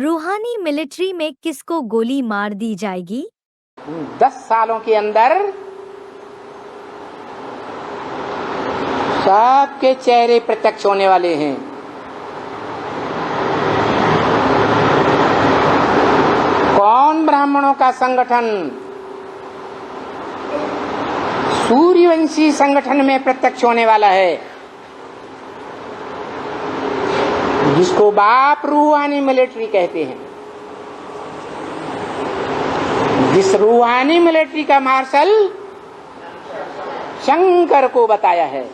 रूहानी मिलिट्री में किसको गोली मार दी जाएगी? 10 सालों के अंदर सबके चेहरे प्रत्यक्ष होने वाले हैं। कौन ब्राह्मणों का संगठन सूर्यवंशी संगठन में प्रत्यक्ष होने वाला है, जिसको बाप रूहानी मिलिट्री कहते हैं। जिस रूहानी मिलिट्री का मार्शल शंकर को बताया है,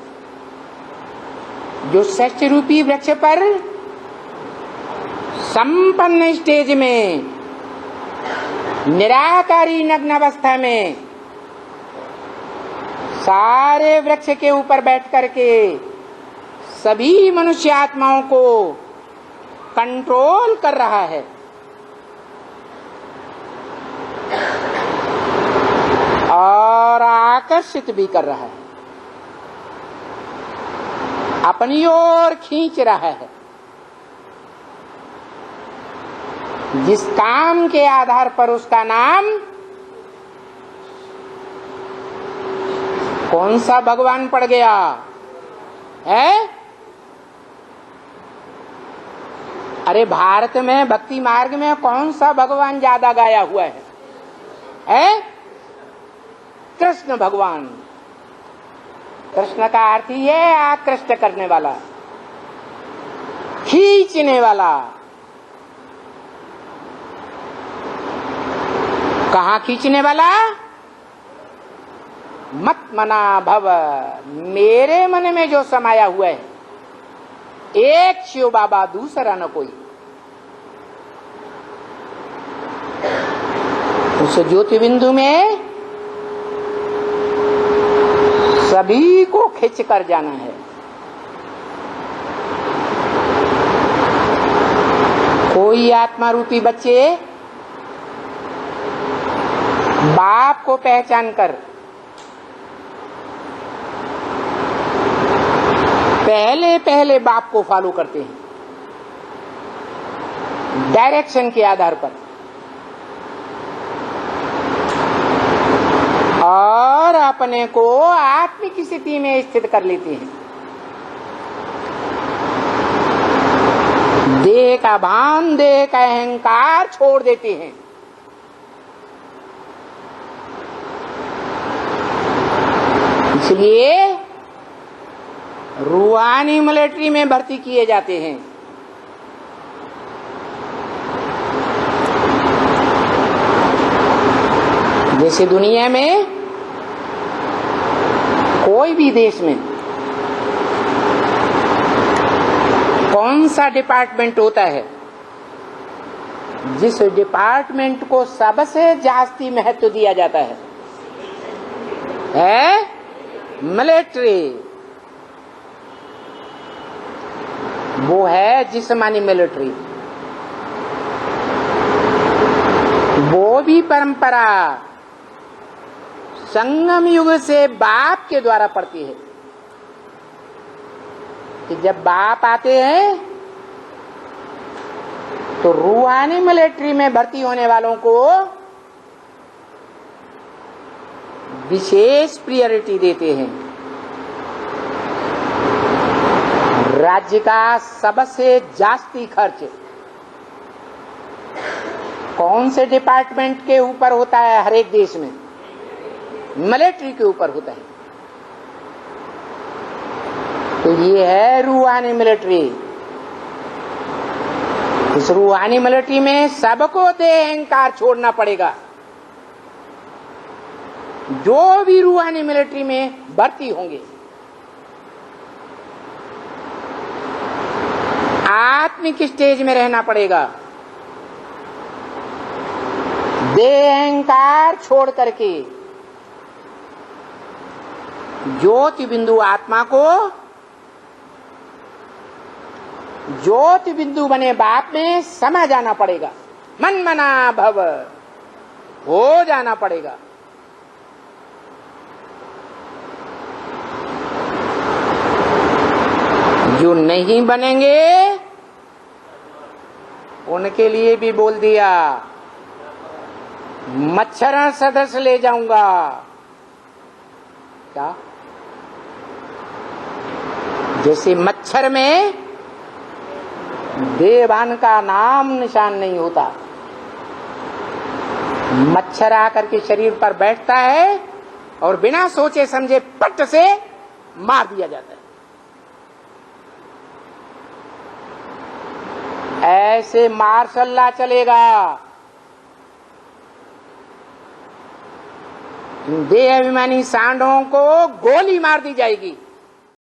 जो सत्य रूपी वृक्ष पर संपन्न स्टेज में निराकारी नग्न अवस्था में सारे वृक्ष के ऊपर बैठ करके सभी मनुष्य आत्माओं को कंट्रोल कर रहा है। और आकर्षित भी कर रहा है, अपनी ओर खींच रहा है। जिस काम के आधार पर उसका नाम कौन सा भगवान पड़ गया है? अरे भारत में भक्ति मार्ग में कौन सा भगवान ज्यादा गाया हुआ है? कृष्ण भगवान। कृष्ण का अर्थ ही है आकृष्ट करने वाला, खींचने वाला। कहाँ खींचने वाला? मत मना भव, मेरे मन में जो समाया हुआ है, एक शिव बाबा दूसरा न कोई। उस ज्योति बिंदु में सभी को खींच कर जाना है। कोई आत्मा रूपी बच्चे बाप को पहचान कर पहले बाप को फॉलो करते हैं, डायरेक्शन के आधार पर, और अपने को आत्मिक स्थिति में स्थित कर लेते हैं। देह का भान, देह का अहंकार छोड़ देते हैं। इसलिए रूहानी मिलिट्री में भर्ती किए जाते हैं। जैसे दुनिया में कोई भी देश में कौन सा डिपार्टमेंट होता है, जिस डिपार्टमेंट को सबसे जास्ती महत्व दिया जाता है मिलिट्री। वो है जिस्मानी मिलिट्री। वो भी परंपरा संगम युग से बाप के द्वारा पड़ती है कि जब बाप आते हैं तो रूहानी मिलिट्री में भर्ती होने वालों को विशेष प्रायोरिटी देते हैं। राज्य का सबसे जास्ती खर्च कौन से डिपार्टमेंट के ऊपर होता है? हर एक देश में मिलिट्री के ऊपर होता है। तो ये है रूहानी मिलिट्री। इस रूहानी मिलिट्री में सबको देह अहंकार छोड़ना पड़ेगा। जो भी रूहानी मिलिट्री में भर्ती होंगे, आत्मिक स्टेज में रहना पड़ेगा। देह अहंकार छोड़ करके ज्योति बिंदु आत्मा को ज्योति बिंदु बने बाप में समा जाना पड़ेगा। मन मना भव हो जाना पड़ेगा। जो नहीं बनेंगे उनके लिए भी बोल दिया, मच्छर सदस्य ले जाऊंगा। क्या? जैसे मच्छर में देवान का नाम निशान नहीं होता, मच्छर आकर के शरीर पर बैठता है और बिना सोचे समझे पट से मार दिया जाता है। ऐसे मार्शल लॉ चलेगा। देह अभिमानी सांडों को गोली मार दी जाएगी।